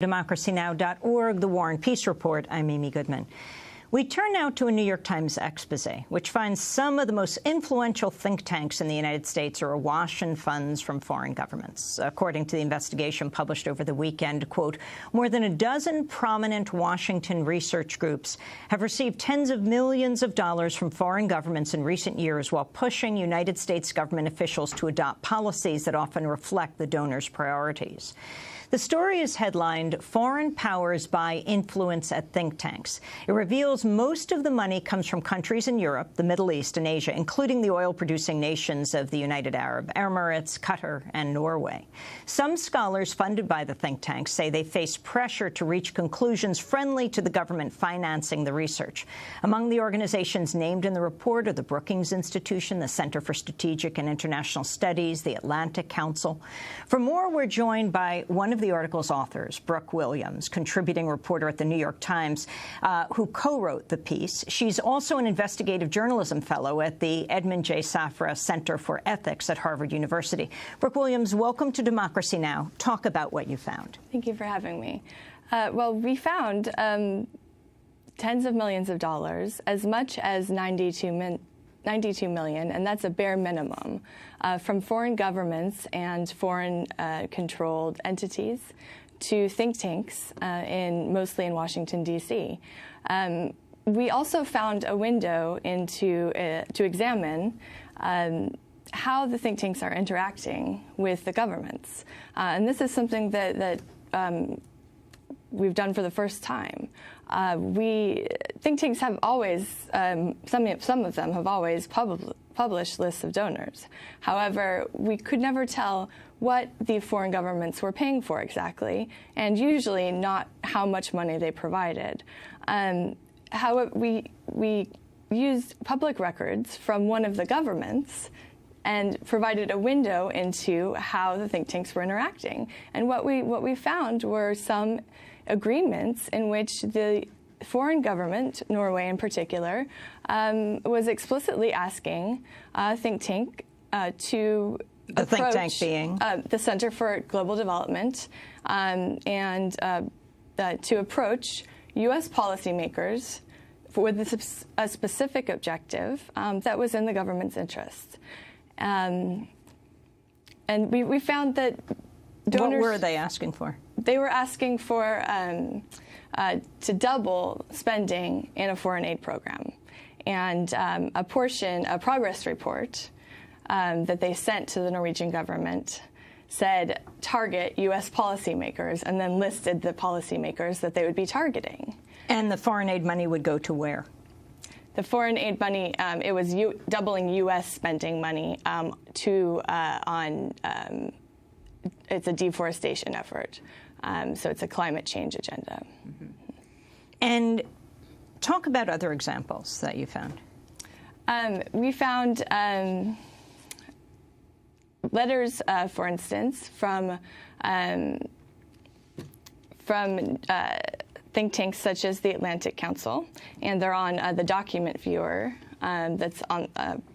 democracynow.org, The War and Peace Report. I'm Amy Goodman. We turn now to a New York Times expose, which finds some of the most influential think tanks in the United States are awash in funds from foreign governments. According to the investigation published over the weekend, quote, more than a dozen prominent Washington research groups have received tens of millions of dollars from foreign governments in recent years while pushing United States government officials to adopt policies that often reflect the donors' priorities. The story is headlined, Foreign Powers Buy Influence at Think Tanks. It reveals most of the money comes from countries in Europe, the Middle East, and Asia, including the oil-producing nations of the United Arab Emirates, Qatar, and Norway. Some scholars funded by the think tanks say they face pressure to reach conclusions friendly to the government financing the research. Among the organizations named in the report are the Brookings Institution, the Center for Strategic and International Studies, the Atlantic Council. For more, we're joined by one of the article's authors, Brooke Williams, contributing reporter at the New York Times, who co-wrote the piece. She's also an investigative journalism fellow at the Edmund J. Safra Center for Ethics at Harvard University. Brooke Williams, welcome to Democracy Now! Talk about what you found. Thank you for having me. Well, we found tens of millions of dollars, as much as 92 million, and that's a bare minimum, from foreign governments and foreign-controlled entities to think tanks, mostly in Washington, D.C. We also found a window to examine how the think tanks are interacting with the governments. And this is something that we've done for the first time. Think tanks have always, some of them have always published lists of donors. However, we could never tell what the foreign governments were paying for exactly, and usually not how much money they provided. However, we used public records from one of the governments and provided a window into how the think tanks were interacting. And what we found were some agreements in which the foreign government, Norway in particular, was explicitly asking a think tank to approach, think tank being? The Center for Global Development, and to approach U.S. policymakers with a specific objective that was in the government's interest. And we found that donors— What were they asking for? They were asking for to double spending in a foreign aid program. And a progress report that they sent to the Norwegian government said target U.S. policymakers, and then listed the policymakers that they would be targeting. And the foreign aid money would go to where? The foreign aid money, it was doubling U.S. spending money it's a deforestation effort. So it's a climate change agenda. Mm-hmm. And talk about other examples that you found. We found letters, for instance, from think tanks such as the Atlantic Council, and they're on the document viewer that's on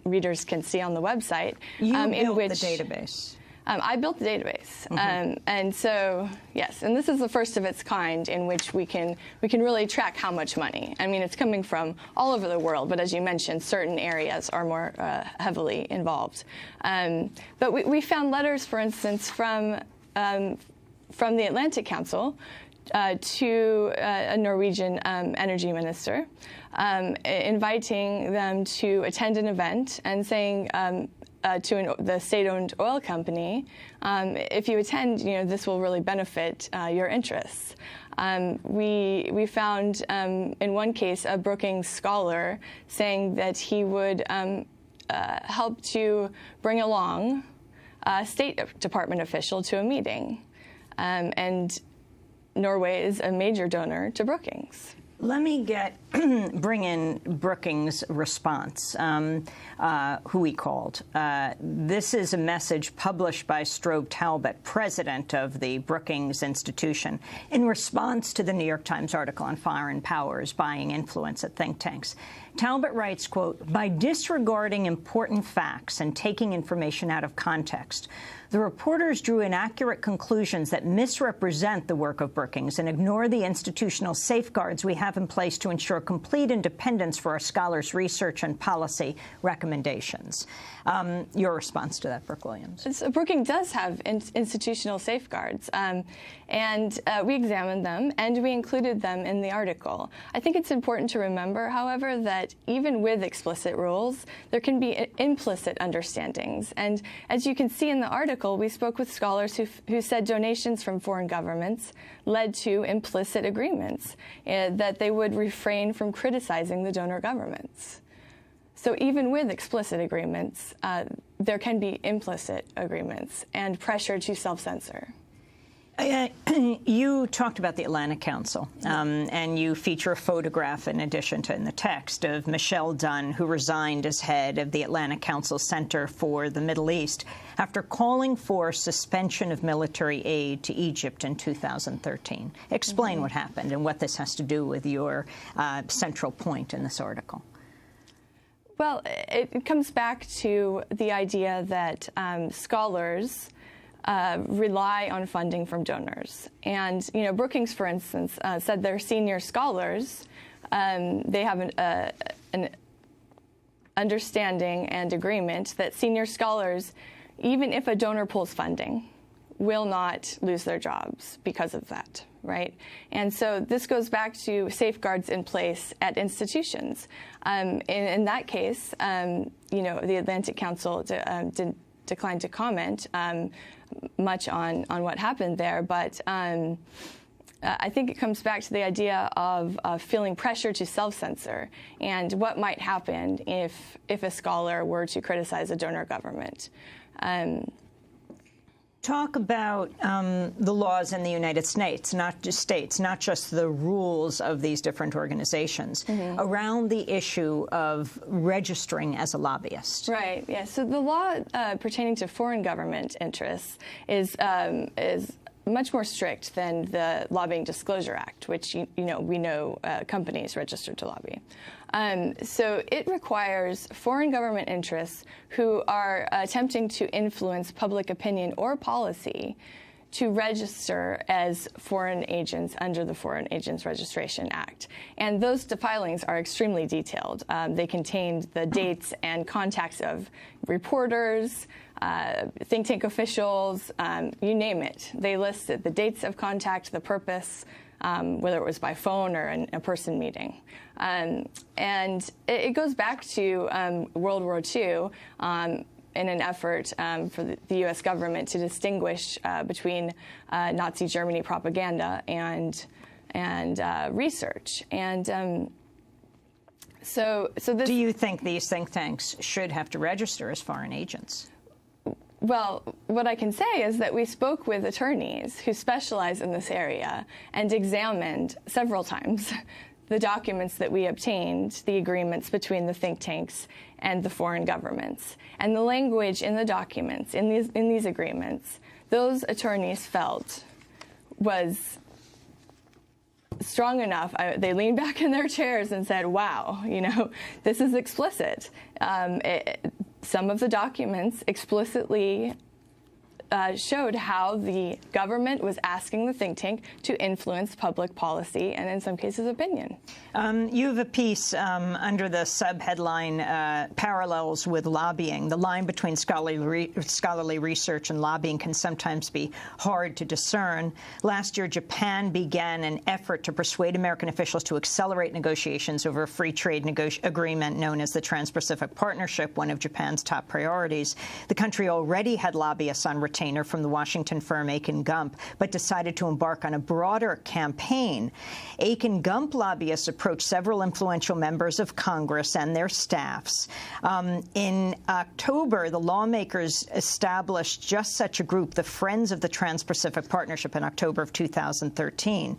readers can see on the website. You built the database. I built the database, Mm-hmm. and so yes, and this is the first of its kind in which we can really track how much money. I mean, it's coming from all over the world, but as you mentioned, certain areas are more heavily involved. But we found letters, for instance, from the Atlantic Council to a Norwegian energy minister, inviting them to attend an event and saying to the state-owned oil company, if you attend, this will really benefit your interests. We found, in one case, a Brookings scholar saying that he would help to bring along a State Department official to a meeting. And Norway is a major donor to Brookings. Let me bring in Brookings' response, who he called. This is a message published by Strobe Talbott, president of the Brookings Institution, in response to the New York Times article on foreign powers buying influence at think tanks. Talbott writes, quote, by disregarding important facts and taking information out of context, The reporters drew inaccurate conclusions that misrepresent the work of Brookings and ignore the institutional safeguards we have in place to ensure complete independence for our scholars' research and policy recommendations. Your response to that, Brooke Williams? So Brookings does have institutional safeguards, and we examined them, and we included them in the article. I think it's important to remember, however, that even with explicit rules, there can be implicit understandings. And as you can see in the article, we spoke with scholars who said donations from foreign governments led to implicit agreements, that they would refrain from criticizing the donor governments. So even with explicit agreements, there can be implicit agreements and pressure to self-censor. You talked about the Atlantic Council, and you feature a photograph in addition to in the text of Michelle Dunn, who resigned as head of the Atlantic Council Center for the Middle East after calling for suspension of military aid to Egypt in 2013. Explain what happened and what this has to do with your central point in this article. Well, it comes back to the idea that scholars rely on funding from donors. And, Brookings, for instance, said their senior scholars, they have an understanding and agreement that senior scholars, even if a donor pulls funding, will not lose their jobs because of that, right? And so this goes back to safeguards in place at institutions. In that case, the Atlantic Council declined to comment much on what happened there, but I think it comes back to the idea of feeling pressure to self-censor and what might happen if a scholar were to criticize a donor government. Talk about the laws in the United States, not just the rules of these different organizations, around the issue of registering as a lobbyist. Right. Yeah. So the law pertaining to foreign government interests is much more strict than the Lobbying Disclosure Act, which we know companies registered to lobby. So it requires foreign government interests who are attempting to influence public opinion or policy to register as foreign agents under the Foreign Agents Registration Act. And those filings are extremely detailed. They contained the dates and contacts of reporters, think tank officials, you name it. They listed the dates of contact, the purpose, whether it was by phone or in a person meeting. And it goes back to World War II in an effort for the U.S. government to distinguish between Nazi Germany propaganda and research. And so this. Do you think these think tanks should have to register as foreign agents? Well, what I can say is that we spoke with attorneys who specialize in this area and examined several times the documents that we obtained, the agreements between the think tanks and the foreign governments. And the language in the documents, in these agreements, those attorneys felt was strong enough. They leaned back in their chairs and said, wow, this is explicit. Some of the documents explicitly showed how the government was asking the think tank to influence public policy and, in some cases, opinion. You have a piece under the subheadline Parallels with Lobbying. The line between scholarly research and lobbying can sometimes be hard to discern. Last year, Japan began an effort to persuade American officials to accelerate negotiations over a free trade agreement known as the Trans-Pacific Partnership, one of Japan's top priorities. The country already had lobbyists on retainer from the Washington firm Aiken Gump, but decided to embark on a broader campaign. Aiken Gump lobbyists approached several influential members of Congress and their staffs. In October, the lawmakers established just such a group, the Friends of the Trans-Pacific Partnership, in October of 2013.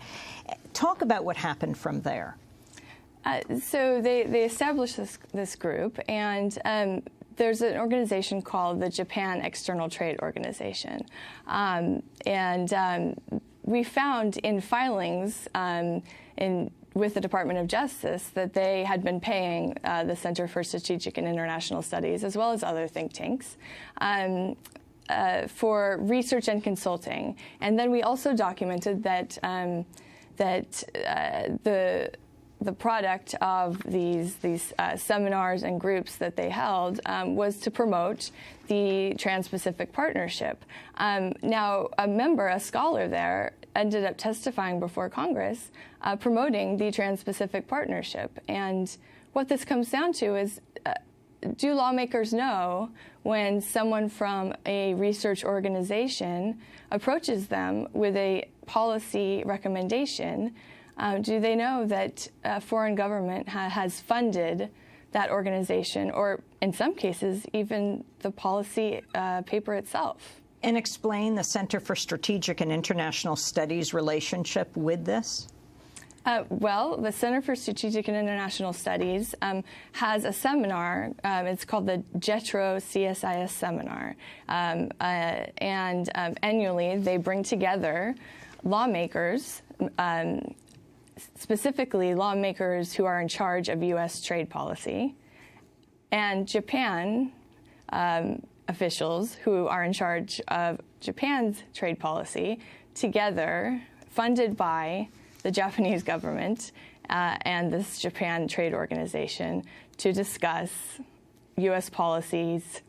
Talk about what happened from there. So they established this group, and there's an organization called the Japan External Trade Organization. We found in filings with the Department of Justice that they had been paying the Center for Strategic and International Studies, as well as other think tanks, for research and consulting. And then we also documented that the product of these seminars and groups that they held was to promote the Trans-Pacific Partnership. Now, a scholar there, ended up testifying before Congress promoting the Trans-Pacific Partnership. And what this comes down to is, do lawmakers know when someone from a research organization approaches them with a policy recommendation? Do they know that a foreign government has funded that organization, or in some cases, even the policy paper itself? And explain the Center for Strategic and International Studies relationship with this? Well, the Center for Strategic and International Studies has a seminar. It's called the JETRO CSIS Seminar. Annually, they bring together lawmakers, specifically lawmakers who are in charge of U.S. trade policy, and Japan officials who are in charge of Japan's trade policy, together, funded by the Japanese government and this Japan Trade Organization, to discuss U.S. policies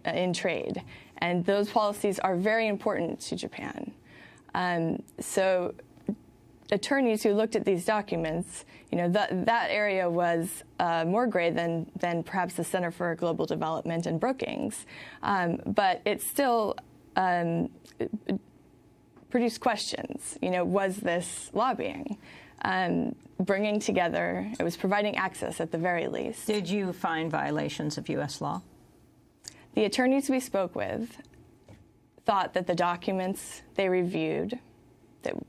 in trade. And those policies are very important to Japan. So attorneys who looked at these documents, that area was more gray than perhaps the Center for Global Development and Brookings, but it still produced questions. Was this lobbying? Bringing together, it was providing access at the very least. Did you find violations of U.S. law? The attorneys we spoke with thought that the documents they reviewed,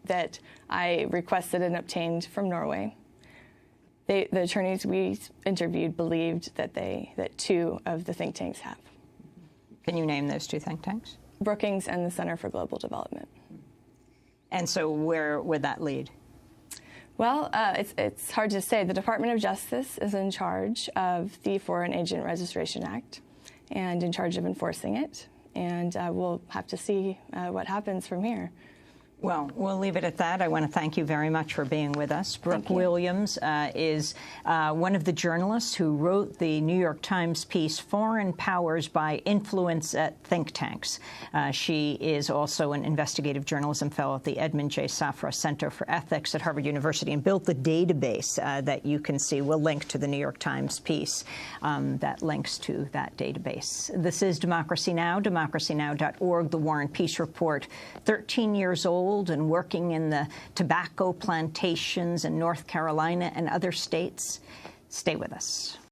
that I requested and obtained from Norway, the attorneys we interviewed believed that two of the think tanks have. Can you name those two think tanks? Brookings and the Center for Global Development. And so where would that lead? Well, it's hard to say. The Department of Justice is in charge of the Foreign Agent Registration Act and in charge of enforcing it. And we'll have to see what happens from here. Well, we'll leave it at that. I want to thank you very much for being with us. Brooke Williams is one of the journalists who wrote the New York Times piece, Foreign Powers by Influence at Think Tanks. She is also an investigative journalism fellow at the Edmund J. Safra Center for Ethics at Harvard University, and built the database that you can see. We'll link to the New York Times piece that links to that database. This is Democracy Now!, democracynow.org, The War and Peace Report. 13 years old and working in the tobacco plantations in North Carolina and other states. Stay with us.